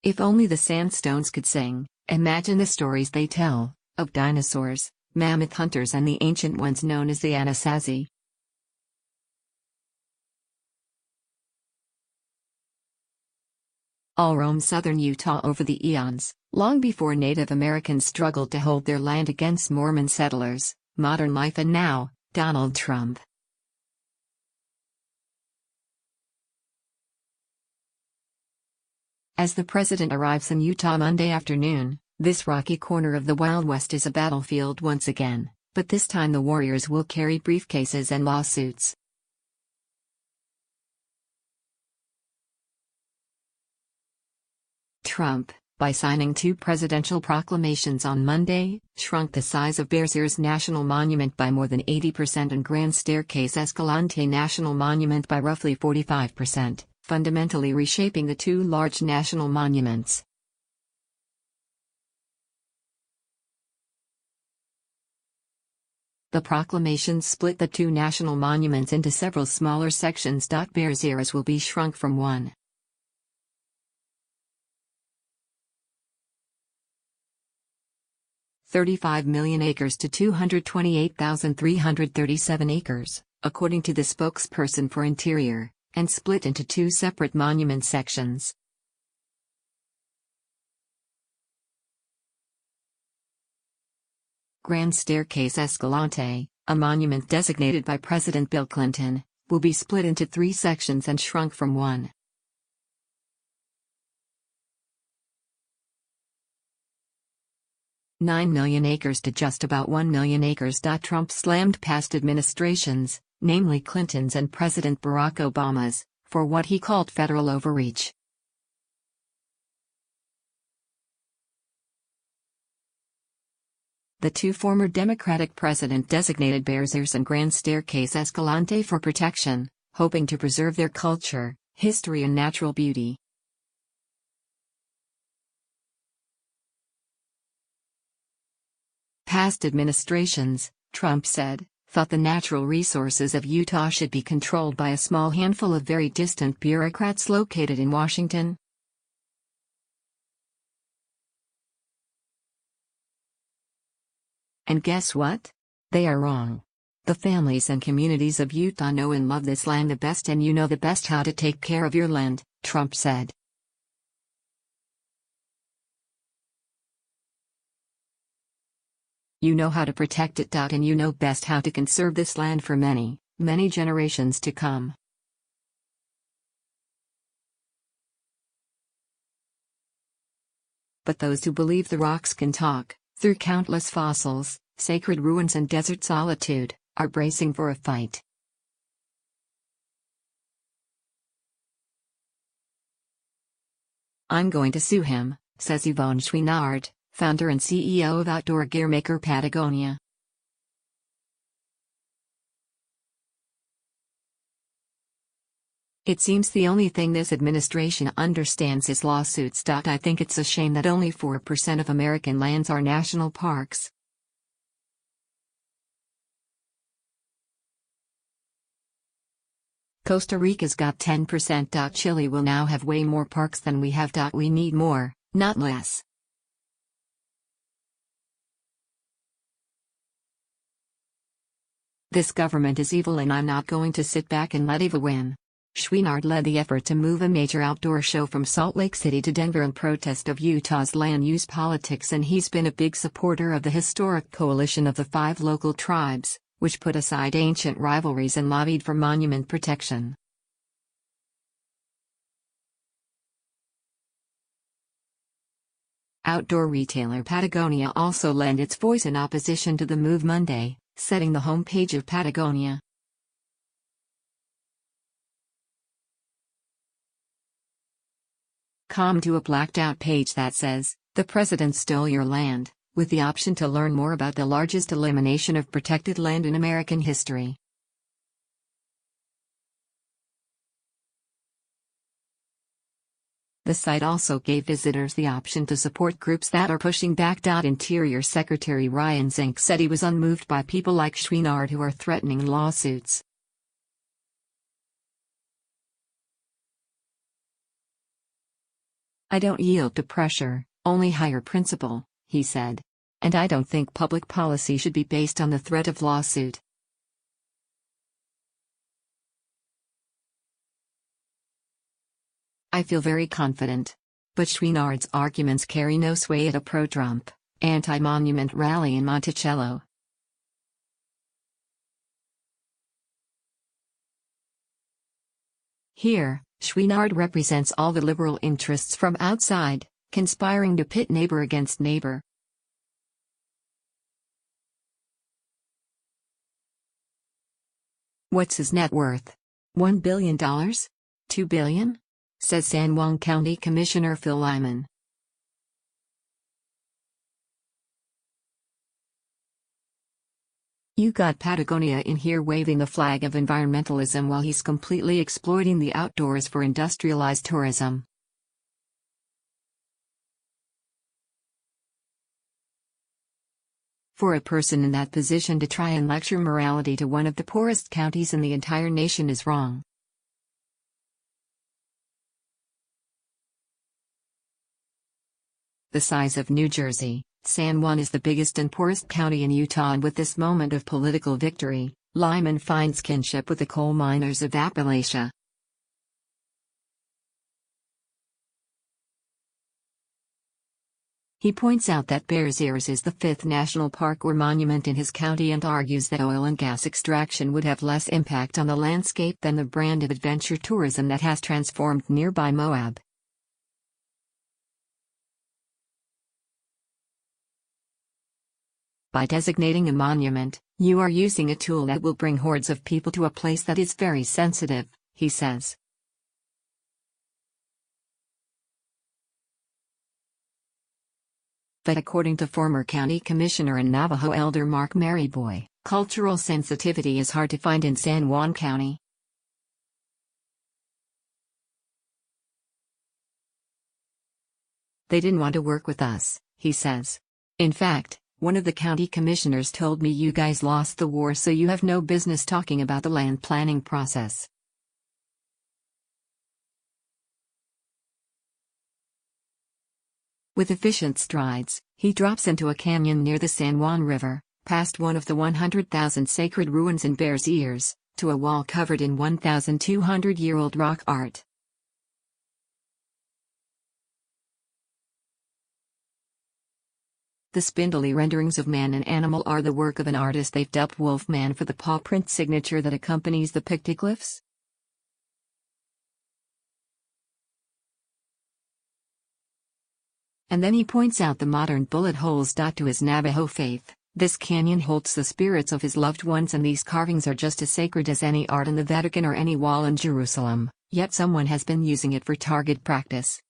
If only the sandstones could sing, imagine the stories they tell, of dinosaurs, mammoth hunters and the ancient ones known as the Anasazi. All roamed southern Utah over the eons, long before Native Americans struggled to hold their land against Mormon settlers. Modern life and now, Donald Trump. As the president arrives in Utah Monday afternoon, this rocky corner of the Wild West is a battlefield once again, but this time the warriors will carry briefcases and lawsuits. Trump, by signing 2 presidential proclamations on Monday, shrunk the size of Bears Ears National Monument by more than 80% and Grand Staircase-Escalante National Monument by roughly 45%, fundamentally reshaping the 2 large national monuments. The proclamations split the 2 national monuments into several smaller sections. Bears Ears will be shrunk from 1.35 million acres to 228,337 acres, according to the spokesperson for Interior, and split into 2 separate monument sections. Grand Staircase-Escalante, a monument designated by President Bill Clinton, will be split into 3 sections and shrunk from 1.9 million acres to just about 1 million acres. Trump slammed past administrations, namely Clinton's and President Barack Obama's, for what he called federal overreach. The 2 former Democratic president-designated Bears Ears and Grand Staircase-Escalante for protection, hoping to preserve their culture, history and natural beauty. Past administrations, Trump said, thought the natural resources of Utah should be controlled by a small handful of very distant bureaucrats located in Washington. And guess what? They are wrong. The families and communities of Utah know and love this land the best, and you know the best how to take care of your land, Trump said. You know how to protect it. And you know best how to conserve this land for many, many generations to come. But those who believe the rocks can talk, through countless fossils, sacred ruins and desert solitude, are bracing for a fight. I'm going to sue him, says Yvon Chouinard, founder and CEO of outdoor gear maker Patagonia. It seems the only thing this administration understands is lawsuits. I think it's a shame that only 4% of American lands are national parks. Costa Rica's got 10%. Chile will now have way more parks than we have. We need more, not less. This government is evil and I'm not going to sit back and let evil win. Chouinard led the effort to move a major outdoor show from Salt Lake City to Denver in protest of Utah's land use politics, and he's been a big supporter of the historic coalition of the 5 local tribes, which put aside ancient rivalries and lobbied for monument protection. Outdoor retailer Patagonia also lent its voice in opposition to the move Monday, setting the homepage of Patagonia. To a blacked-out page that says, "The president stole your land," with the option to learn more about the largest elimination of protected land in American history. The site also gave visitors the option to support groups that are pushing back. Interior Secretary Ryan Zink said he was unmoved by people like Chouinard who are threatening lawsuits. "I don't yield to pressure, only higher principle," he said. "And I don't think public policy should be based on the threat of lawsuit." "I feel very confident." But Chouinard's arguments carry no sway at a pro-Trump, anti-monument rally in Monticello. Here, Chouinard represents all the liberal interests from outside, conspiring to pit neighbor against neighbor. What's his net worth? $1 billion? $2 billion? Says San Juan County Commissioner Phil Lyman. You got Patagonia in here waving the flag of environmentalism while he's completely exploiting the outdoors for industrialized tourism. For a person in that position to try and lecture morality to one of the poorest counties in the entire nation is wrong. The size of New Jersey, San Juan is the biggest and poorest county in Utah, and with this moment of political victory, Lyman finds kinship with the coal miners of Appalachia. He points out that Bears Ears is the fifth national park or monument in his county and argues that oil and gas extraction would have less impact on the landscape than the brand of adventure tourism that has transformed nearby Moab. By designating a monument, you are using a tool that will bring hordes of people to a place that is very sensitive, he says. But according to former county commissioner and Navajo elder Mark Maryboy, cultural sensitivity is hard to find in San Juan County. They didn't want to work with us, he says. In fact, one of the county commissioners told me, "You guys lost the war, so you have no business talking about the land planning process." With efficient strides, he drops into a canyon near the San Juan River, past one of the 100,000 sacred ruins in Bears Ears, to a wall covered in 1,200-year-old rock art. The spindly renderings of man and animal are the work of an artist they've dubbed Wolfman for the paw print signature that accompanies the pictoglyphs. And then he points out the modern bullet holes. To his Navajo faith, this canyon holds the spirits of his loved ones, and these carvings are just as sacred as any art in the Vatican or any wall in Jerusalem, yet someone has been using it for target practice.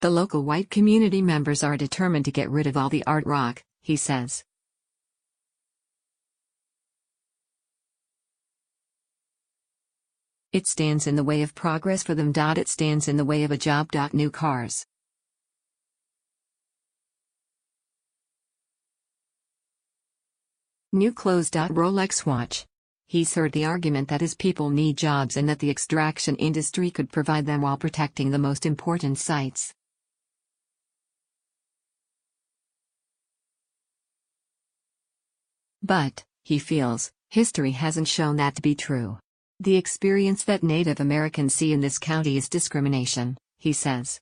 The local white community members are determined to get rid of all the art rock, he says. It stands in the way of progress for them. It stands in the way of a job. New cars. New clothes. Rolex watch. He's heard the argument that his people need jobs and that the extraction industry could provide them while protecting the most important sites. But, he feels, history hasn't shown that to be true. The experience that Native Americans see in this county is discrimination, he says.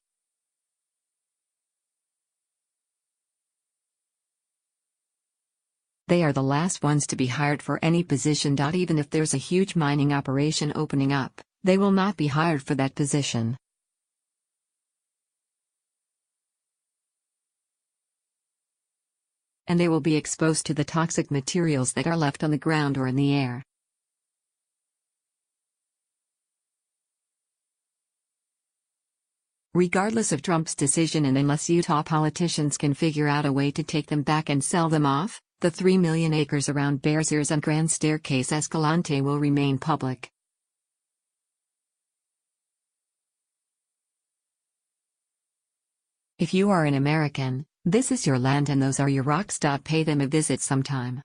They are the last ones to be hired for any position. Even if there's a huge mining operation opening up, they will not be hired for that position. And they will be exposed to the toxic materials that are left on the ground or in the air. Regardless of Trump's decision, and unless Utah politicians can figure out a way to take them back and sell them off, the 3 million acres around Bears Ears and Grand Staircase-Escalante will remain public. If you are an American, this is your land and those are your rocks. Pay them a visit sometime.